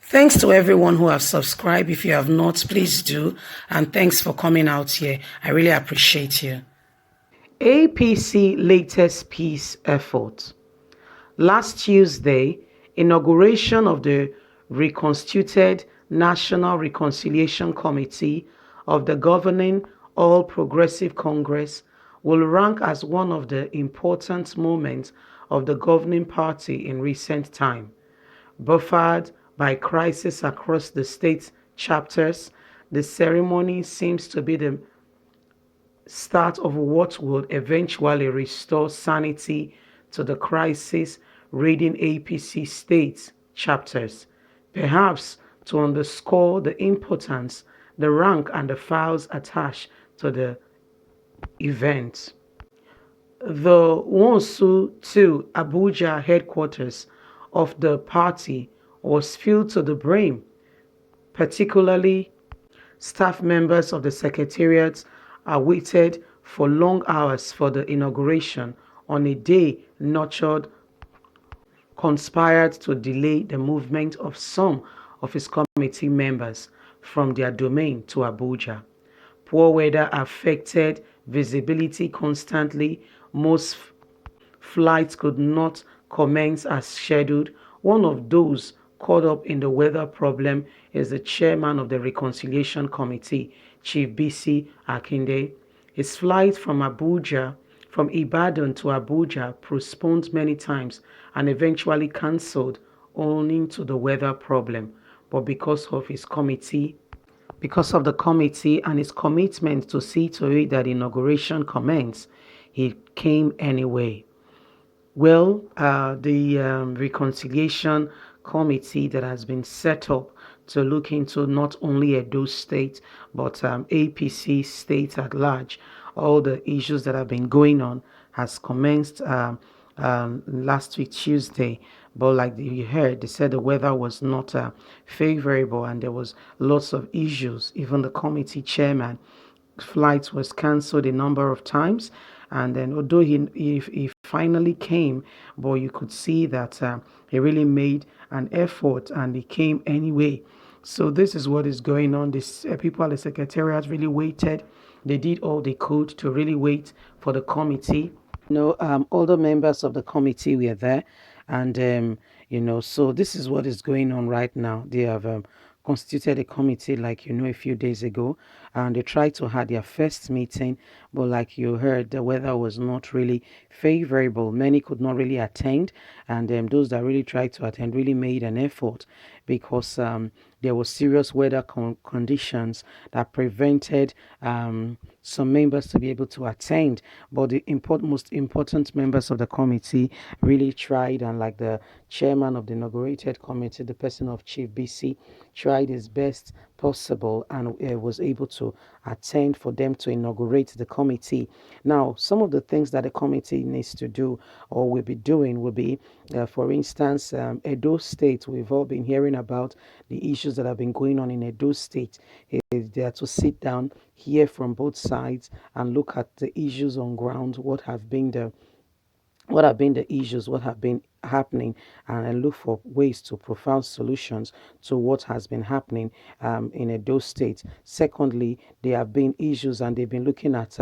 Thanks to everyone who have subscribed. If you have not, please do. And thanks for coming out here. I really appreciate you. APC latest peace effort. Last Tuesday, inauguration of the reconstituted National Reconciliation Committee of the governing All Progressive Congress will rank as one of the important moments of the governing party in recent time. Buffered by crisis across the state chapters, the ceremony seems to be the start of what would eventually restore sanity to the crisis ridden APC state chapters, perhaps to underscore the importance, the rank, and the files attached to the event. The Wonsu to Abuja headquarters of the party was filled to the brim, particularly staff members of the secretariat waited for long hours for the inauguration on a day nurtured conspired to delay the movement of some of his committee members from their domain to Abuja. Poor weather affected visibility constantly. Most flights could not commence as scheduled. One of those caught up in the weather problem is the chairman of the Reconciliation Committee, Chief BC Akinde. His flight from Ibadan to Abuja postponed many times and eventually cancelled owing to the weather problem. But because of the committee and his commitment to see to it that inauguration commenced, he came anyway. Well, the reconciliation committee that has been set up to look into not only Edo State but APC state at large, all the issues that have been going on, has commenced last week Tuesday. But like you heard, they said the weather was not favorable and there was lots of issues. Even the committee chairman flight was cancelled a number of times, and then although he finally came, but you could see that he really made an effort and he came anyway. So this is what is going on. This people at the secretariat really waited. They did all they could to really wait for the committee. All the members of the committee were there, and so this is what is going on right now. They have constituted a committee, like a few days ago, and they tried to have their first meeting, but like you heard, the weather was not really favorable. Many could not really attend, and those that really tried to attend really made an effort, because there was serious weather conditions that prevented some members to be able to attend. But the most important members of the committee really tried, and like the chairman of the inaugurated committee, the person of Chief BC, tried his best possible and was able to attend for them to inaugurate the committee. Now, some of the things that the committee needs to do or will be doing will be, for instance, Edo State. We've all been hearing about the issues that have been going on in Edo State. They are to sit down, hear from both sides, and look at the issues on ground, what have been the issues, what have been happening, and look for ways to provide solutions to what has been happening in Edo State. Secondly, there have been issues and they've been looking at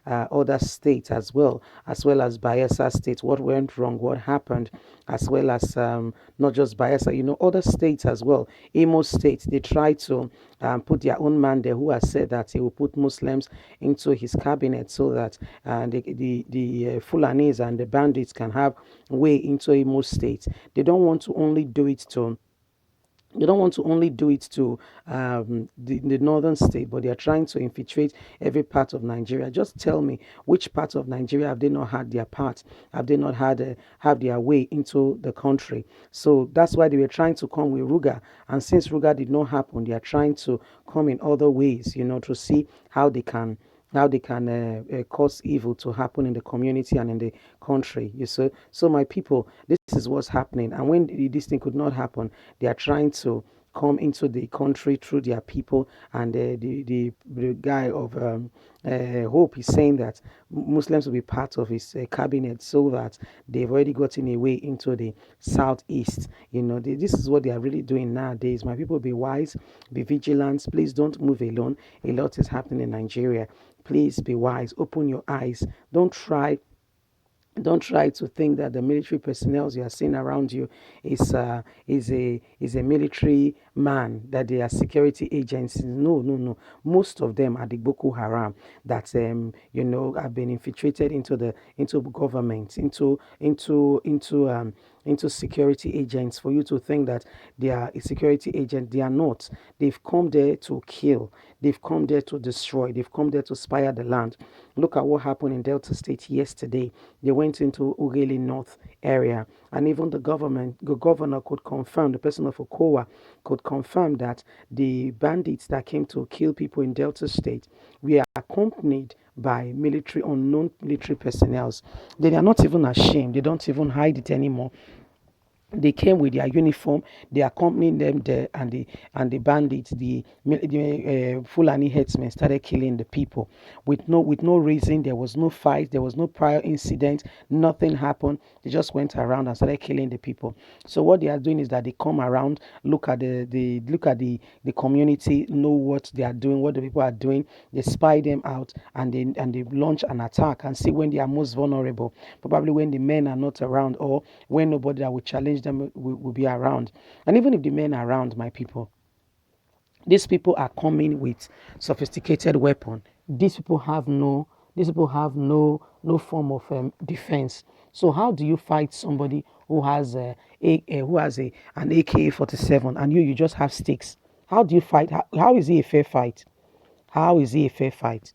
other states as well as Bayelsa State, what went wrong, what happened, as well as not just Bayelsa, other states as well. Imo State, they tried to put their own man there who has said that he will put Muslims into his cabinet so that the Fulanis and the bandits can have way into Imo State. They don't want to only do it to the northern state, but they are trying to infiltrate every part of Nigeria. Just tell me, which part of Nigeria have they not had their part? Have they not had have their way into the country? So that's why they were trying to come with Ruga. And since Ruga did not happen, they are trying to come in other ways, to see how they can cause evil to happen in the community and in the country. So my people, this is what's happening. And when this thing could not happen, they are trying to come into the country through their people. And the guy of Hope is saying that Muslims will be part of his cabinet, so that they've already gotten away into the southeast. This is what they are really doing nowadays. My people, be wise, be vigilant. Please don't move alone. A lot is happening in Nigeria. Please be wise. Open your eyes. Don't try to think that the military personnel you are seeing around you is a military man, that they are security agencies. No, no, no. Most of them are the Boko Haram that have been infiltrated into government, into security agents. For you to think that they are a security agent, they are not. They've come there to kill. They've come there to destroy. They've come there to spire the land. Look at what happened in Delta State yesterday. They went into Ughelli North area, and even the governor could confirm, the person of Okowa could confirm that the bandits that came to kill people in Delta State were accompanied by unknown military personnel. They are not even ashamed. They don't even hide it anymore. They came with their uniform. They accompanied them there, and the bandits, the Fulani headsmen, started killing the people with no reason. There was no fight. There was no prior incident. Nothing happened. They just went around and started killing the people. So what they are doing is that they come around, look at the community, know what they are doing, what the people are doing. They spy them out, and they launch an attack and see when they are most vulnerable. Probably when the men are not around, or when nobody that will challenge them will be around. And even if the men are around, my people, these people are coming with sophisticated weapon. These people have no form of defense. So how do you fight somebody who has an AK-47, and you just have sticks? How do you fight? How is it a fair fight? How is it a fair fight?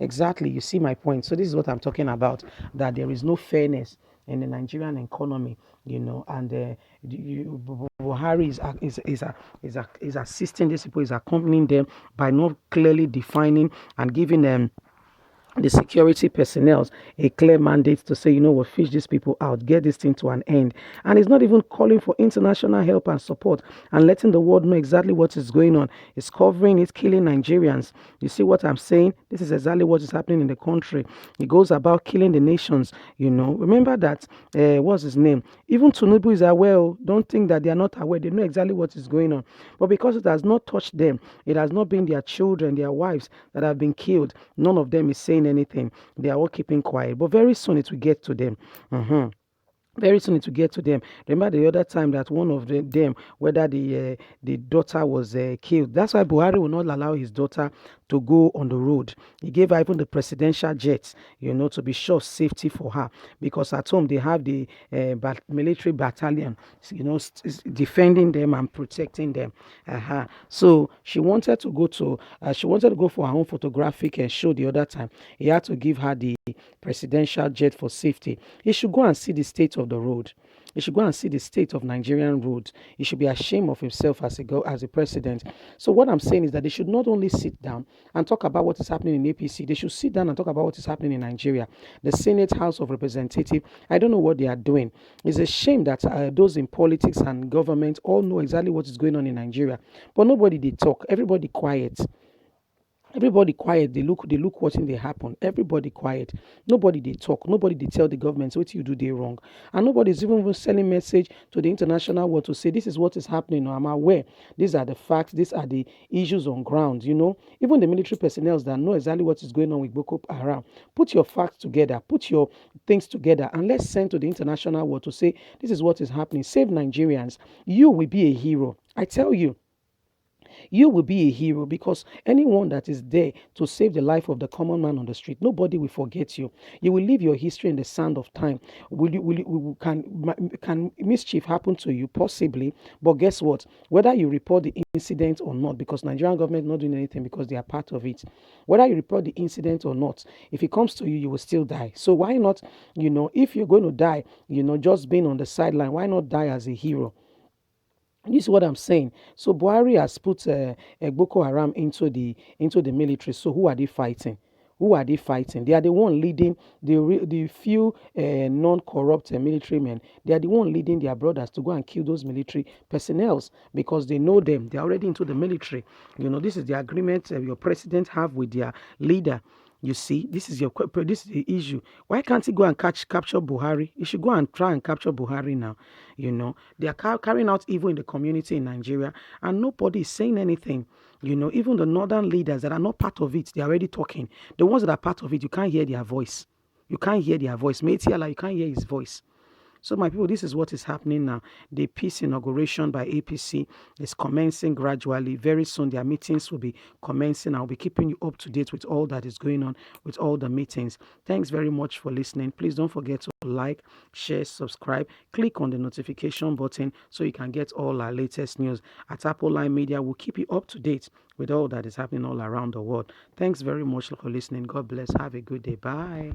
Exactly, you see my point. So this is what I'm talking about, that there is no fairness in the Nigerian economy, and Buhari is assisting these people, is accompanying them by not clearly defining and giving them, the security personnel, a clear mandate to say, what, fish these people out, get this thing to an end. And it's not even calling for international help and support and letting the world know exactly what is going on. It's covering it, killing Nigerians. You see what I'm saying? This is exactly what is happening in the country. It goes about killing the nations. Remember that, what's his name? Even Tinubu is aware. Don't think that they are not aware. They know exactly what is going on. But because it has not touched them, it has not been their children, their wives that have been killed. None of them is saying anything. They are all keeping quiet. But very soon it will get to them. Very soon it will get to them. Remember the other time that one of them, whether the daughter was killed. That's why Buhari will not allow his daughter to go on the road. He gave her even the presidential jet, to be sure of safety for her, because at home they have the military battalion, defending them and protecting them. So she wanted to go for her own photographic show the other time. He had to give her the presidential jet for safety. He should go and see the state of the road. He should go and see the state of Nigerian roads. He should be ashamed of himself as a president. So what I'm saying is that they should not only sit down and talk about what is happening in APC. They should sit down and talk about what is happening in Nigeria. The Senate, House of Representatives, I don't know what they are doing. It's a shame that those in politics and government all know exactly what is going on in Nigeria, but nobody they talk. Everybody quiet. Everybody quiet. They look watching they happen. Everybody quiet. Nobody they talk. Nobody they tell the government what you do they wrong. And nobody is even sending message to the international world to say this is what is happening. I'm aware. These are the facts. These are the issues on ground. Even the military personnel that know exactly what is going on with Boko Haram. Put your facts together. Put your things together, and let's send to the international world to say this is what is happening. Save Nigerians. You will be a hero. I tell you. You will be a hero, because anyone that is there to save the life of the common man on the street, nobody will forget you. You will leave your history in the sand of time. Can mischief happen to you? Possibly. But guess what? Whether you report the incident or not, because Nigerian government is not doing anything because they are part of it. Whether you report the incident or not, if it comes to you, you will still die. So why not, if you're going to die, just being on the sideline, why not die as a hero? This is what I'm saying. So Buhari has put Boko Haram into the military. So who are they fighting? Who are they fighting? They are the one leading the few non-corrupt military men. They are the one leading their brothers to go and kill those military personnel because they know them. They are already into the military. This is the agreement your president have with their leader. You see, this is the issue. Why can't he go and capture Buhari? He should go and try and capture Buhari now. They are carrying out evil in the community in Nigeria, and nobody is saying anything. Even the northern leaders that are not part of it, they're already talking. The ones that are part of it, you can't hear their voice. You can't hear their voice. Metiala, you can't hear his voice. So, my people, this is what is happening now. The peace inauguration by APC is commencing gradually. Very soon, their meetings will be commencing. I'll be keeping you up to date with all that is going on with all the meetings. Thanks very much for listening. Please don't forget to like, share, subscribe. Click on the notification button so you can get all our latest news. At Apple Line Media, we'll keep you up to date with all that is happening all around the world. Thanks very much for listening. God bless. Have a good day. Bye.